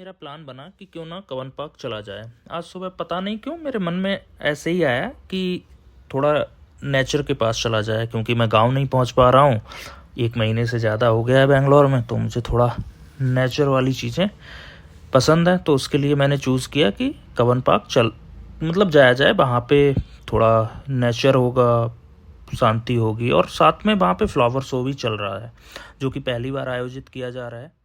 मेरा प्लान बना कि क्यों ना कवन पार्क चला जाए। आज सुबह पता नहीं क्यों मेरे मन में ऐसे ही आया कि थोड़ा नेचर के पास चला जाए, क्योंकि मैं गांव नहीं पहुंच पा रहा हूं। 1 महीने से ज़्यादा हो गया है बेंगलोर में, तो मुझे थोड़ा नेचर वाली चीज़ें पसंद है। तो उसके लिए मैंने चूज़ किया कि कवन पार्क जाया जाए। वहाँ पे थोड़ा नेचर होगा, शांति होगी, और साथ में वहाँ पे फ्लावर शो भी चल रहा है, जो कि पहली बार आयोजित किया जा रहा है।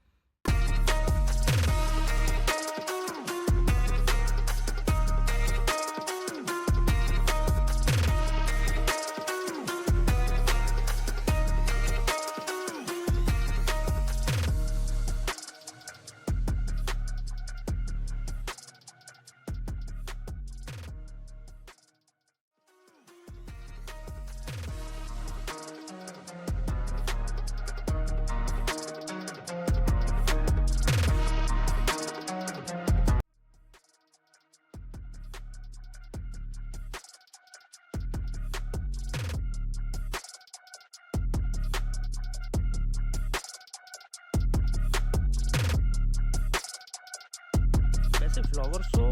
वैसे फ्लावर शो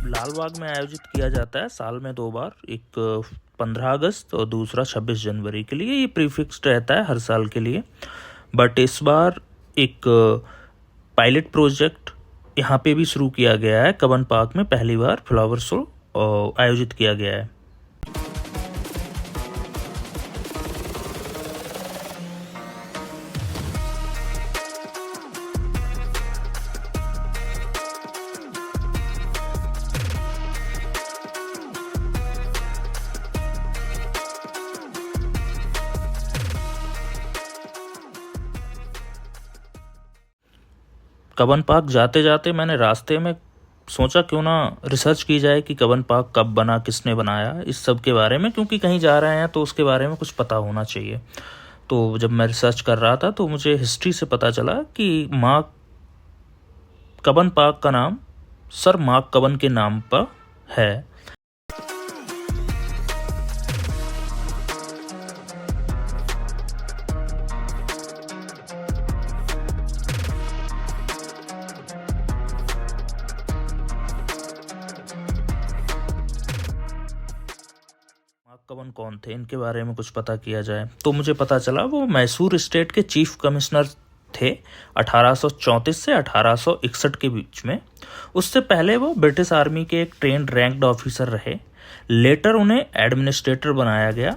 लाल बाग में आयोजित किया जाता है साल में 2 बार, एक 15 अगस्त और दूसरा 26 जनवरी के लिए। ये प्रीफिक्स्ड रहता है हर साल के लिए, बट इस बार एक पायलट प्रोजेक्ट यहाँ पे भी शुरू किया गया है। कवन पार्क में पहली बार फ्लावर शो आयोजित किया गया है। कवन पार्क जाते जाते मैंने रास्ते में सोचा क्यों ना रिसर्च की जाए कि कवन पार्क कब बना, किसने बनाया, इस सब के बारे में, क्योंकि कहीं जा रहे हैं तो उसके बारे में कुछ पता होना चाहिए। तो जब मैं रिसर्च कर रहा था तो मुझे हिस्ट्री से पता चला कि कवन पार्क का नाम सर मार्क कवन के नाम पर है। कवन कौन थे, इनके बारे में कुछ पता किया जाए तो मुझे पता चला वो मैसूर स्टेट के चीफ कमिश्नर थे 1834 से 1861 के बीच में। उससे पहले वो ब्रिटिश आर्मी के एक ट्रेंड रैंक्ड ऑफिसर रहे। लेटर उन्हें एडमिनिस्ट्रेटर बनाया गया।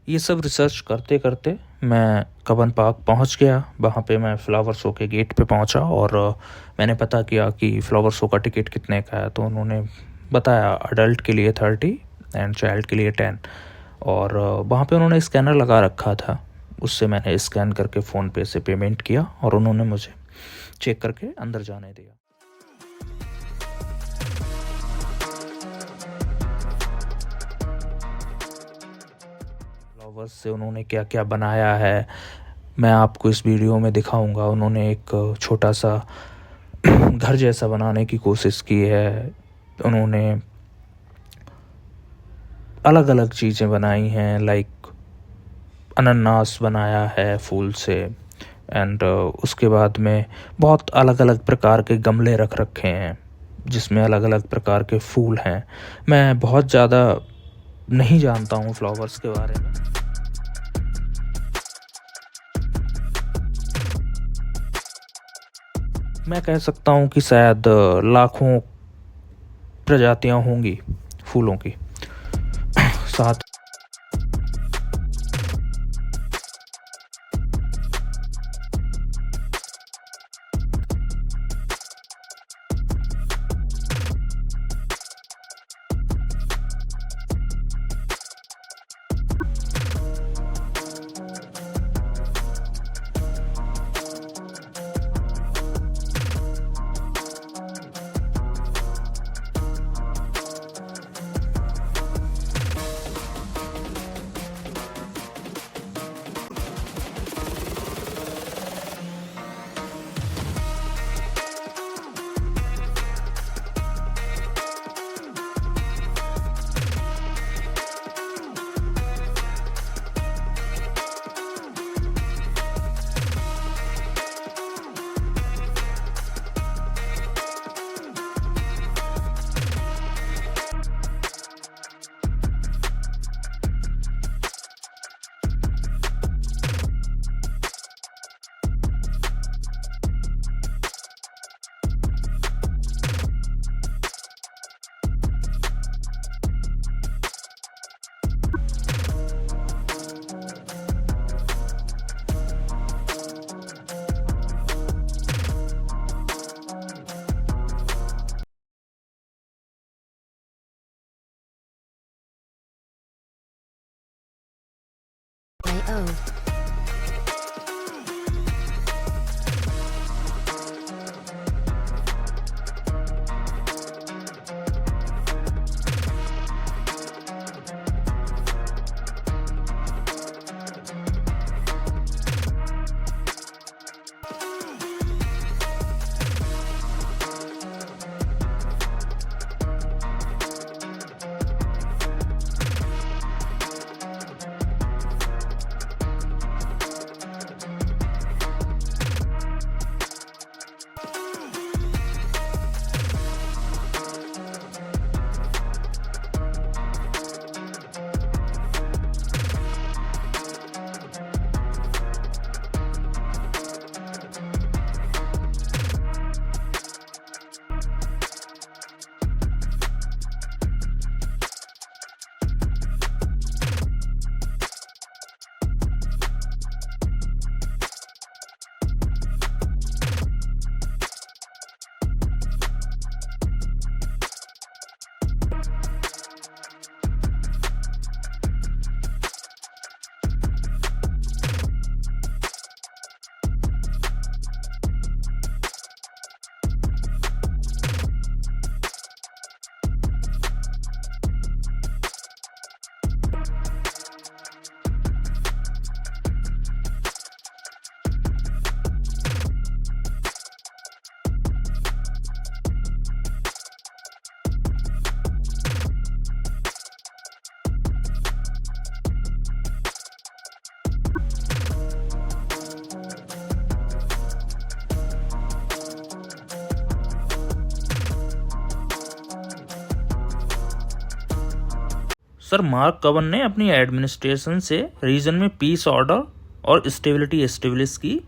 ये सब रिसर्च करते करते मैं कवन पार्क पहुंच गया। वहाँ पे मैं फ्लावर शो के गेट पे पहुंचा और मैंने पता किया कि फ्लावर शो का टिकट कितने का है। तो उन्होंने बताया अडल्ट के लिए 30 एंड चाइल्ड के लिए 10, और वहाँ पे उन्होंने स्कैनर लगा रखा था। उससे मैंने स्कैन करके फ़ोनपे से पेमेंट किया और उन्होंने मुझे चेक करके अंदर जाने दिया। फ्लावर्स से उन्होंने क्या क्या बनाया है मैं आपको इस वीडियो में दिखाऊंगा। उन्होंने एक छोटा सा घर जैसा बनाने की कोशिश की है। उन्होंने अलग अलग चीज़ें बनाई हैं, लाइक अनानास बनाया है फूल से, एंड उसके बाद में बहुत अलग अलग प्रकार के गमले रख रखे हैं जिसमें अलग अलग प्रकार के फूल हैं। मैं बहुत ज़्यादा नहीं जानता हूँ फ्लावर्स के बारे में। मैं कह सकता हूँ कि शायद लाखों प्रजातियाँ होंगी फूलों की। साथ KO. सर मार्क कवन ने अपनी एडमिनिस्ट्रेशन से रीजन में पीस ऑर्डर और स्टेबिलिटी एस्टेब्लिश की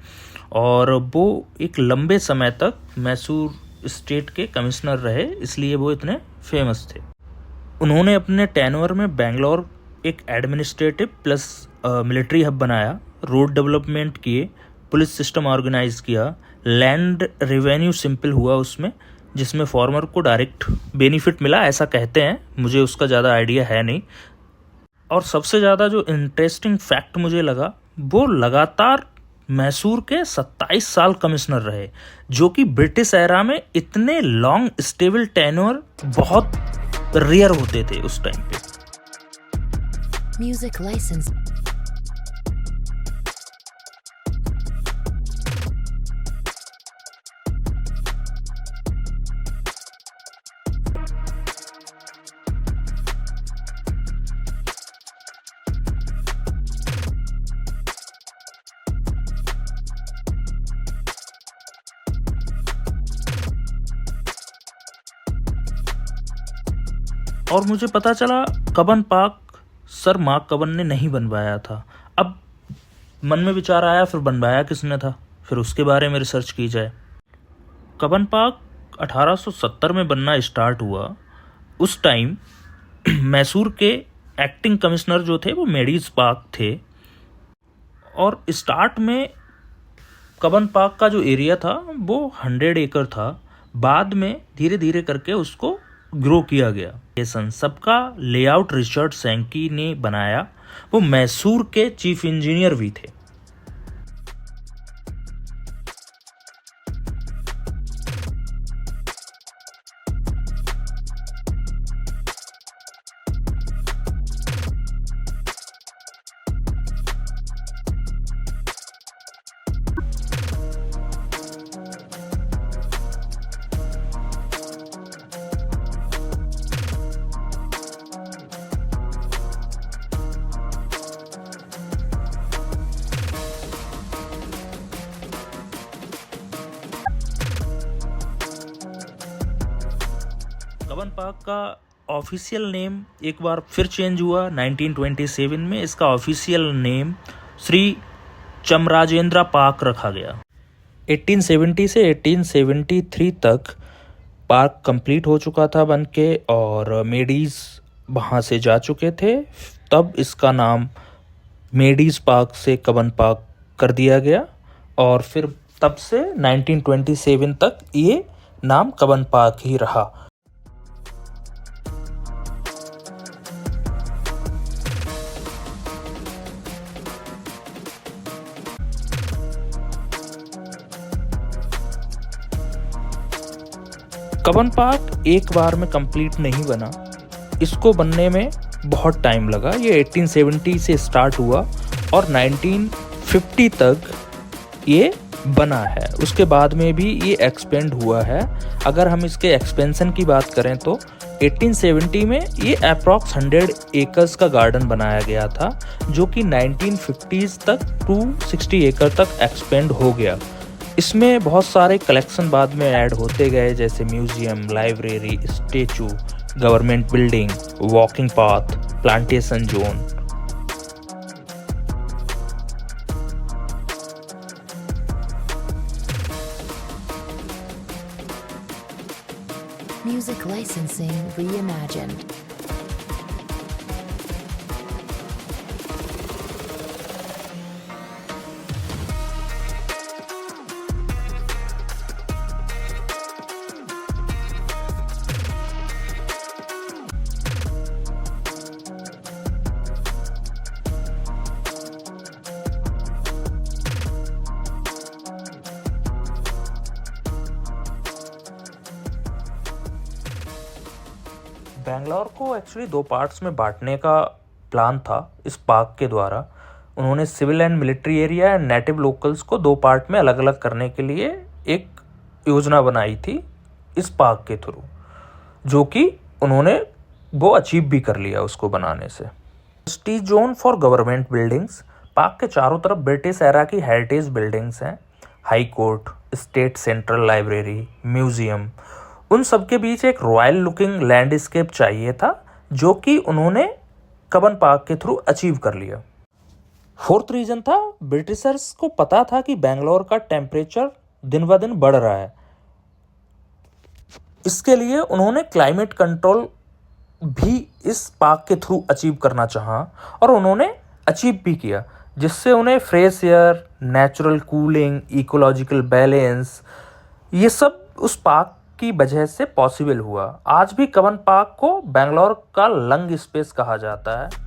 और वो एक लंबे समय तक मैसूर स्टेट के कमिश्नर रहे, इसलिए वो इतने फेमस थे। उन्होंने अपने टेन्योर में बेंगलोर एक एडमिनिस्ट्रेटिव प्लस मिलिट्री हब बनाया, रोड डेवलपमेंट किए, पुलिस सिस्टम ऑर्गेनाइज किया, लैंड रेवेन्यू सिंपल हुआ उसमें, जिसमें फार्मर को डायरेक्ट बेनिफिट मिला ऐसा कहते हैं, मुझे उसका ज़्यादा आइडिया है नहीं। और सबसे ज़्यादा जो इंटरेस्टिंग फैक्ट मुझे लगा, वो लगातार मैसूर के 27 साल कमिश्नर रहे, जो कि ब्रिटिश एरा में इतने लॉन्ग स्टेबल टेन्योर बहुत रेयर होते थे उस टाइम पे। Music license. और मुझे पता चला Cubbon park sir mark Cubbon ने नहीं बनवाया था। अब मन में विचार आया, फिर बनवाया किसने था, फिर उसके बारे में रिसर्च की जाए। कबन पार्क 1870 में बनना स्टार्ट हुआ। उस टाइम मैसूर के एक्टिंग कमिश्नर जो थे वो मेडीज पार्क थे, और स्टार्ट में कबन पार्क का जो एरिया था वो 100 एकड़ था। बाद में धीरे धीरे करके उसको ग्रो किया गया। ये सबका लेआउट रिचर्ड सैंकी ने बनाया, वो मैसूर के चीफ इंजीनियर भी थे। कबन पार्क का ऑफिशियल नेम एक बार फिर चेंज हुआ 1927 में। इसका ऑफिशियल नेम श्री चमराजेंद्र पार्क रखा गया। 1870 से 1873 तक पार्क कंप्लीट हो चुका था बन के, और मेडीज वहाँ से जा चुके थे। तब इसका नाम मेडीज पार्क से कबन पार्क कर दिया गया, और फिर तब से 1927 तक ये नाम कबन पार्क ही रहा। कब्बन पार्क एक बार में कंप्लीट नहीं बना, इसको बनने में बहुत टाइम लगा। ये 1870 से स्टार्ट हुआ और 1950 तक ये बना है। उसके बाद में भी ये एक्सपेंड हुआ है। अगर हम इसके एक्सपेंशन की बात करें तो 1870 में ये अप्रॉक्स 100 एकर्स का गार्डन बनाया गया था, जो कि 1950s तक 260 एकड़ तक एक्सपेंड हो गया। इसमें बहुत सारे कलेक्शन बाद में ऐड होते गए, जैसे museum, library, statue, government building, walking path, plantation zone. Music licensing reimagined. Bangalore को एक्चुअली 2 पार्ट्स में बांटने का प्लान था इस पार्क के द्वारा। उन्होंने civil and military area and native locals को 2 पार्ट में अलग अलग करने के लिए एक योजना बनाई थी इस पार्क के थ्रू, जो कि उन्होंने वो अचीव भी कर लिया उसको बनाने से। City zone for government buildings. Park के चारों तरफ ब्रिटिश एरा की हेरिटेज बिल्डिंग्स हैं। High court, state central library, museum, उन सब के बीच एक रॉयल लुकिंग लैंडस्केप चाहिए था, जो कि उन्होंने कब्बन पार्क के थ्रू अचीव कर लिया। 4th रीजन था, ब्रिटिशर्स को पता था कि बैंगलोर का टेम्परेचर दिन ब दिन बढ़ रहा है। इसके लिए उन्होंने क्लाइमेट कंट्रोल भी इस पार्क के थ्रू अचीव करना चाहा और उन्होंने अचीव भी किया, जिससे उन्हें fresh air, natural cooling, ecological balance, ये सब उस पार्क की वजह से पॉसिबल हुआ। आज भी कब्बन पार्क को बैंगलोर का लंग स्पेस कहा जाता है।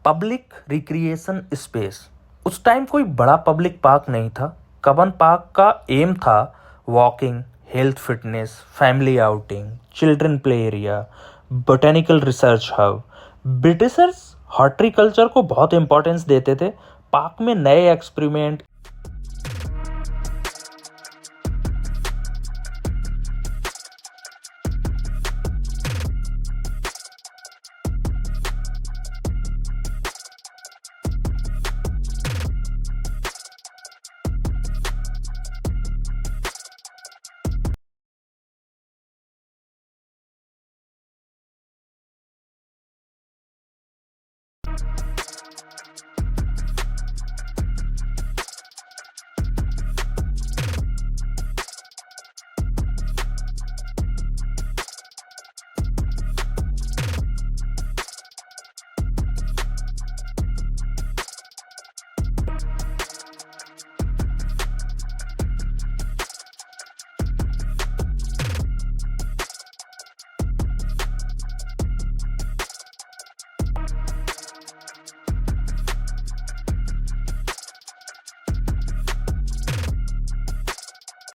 Public recreation space. उस टाइम कोई बड़ा पब्लिक पार्क नहीं था। कब्बन पार्क का एम था walking, health fitness, family outing, children play area, botanical research hub. Britishers horticulture को बहुत इंपॉर्टेंस देते थे। पार्क में नए एक्सपेरिमेंट,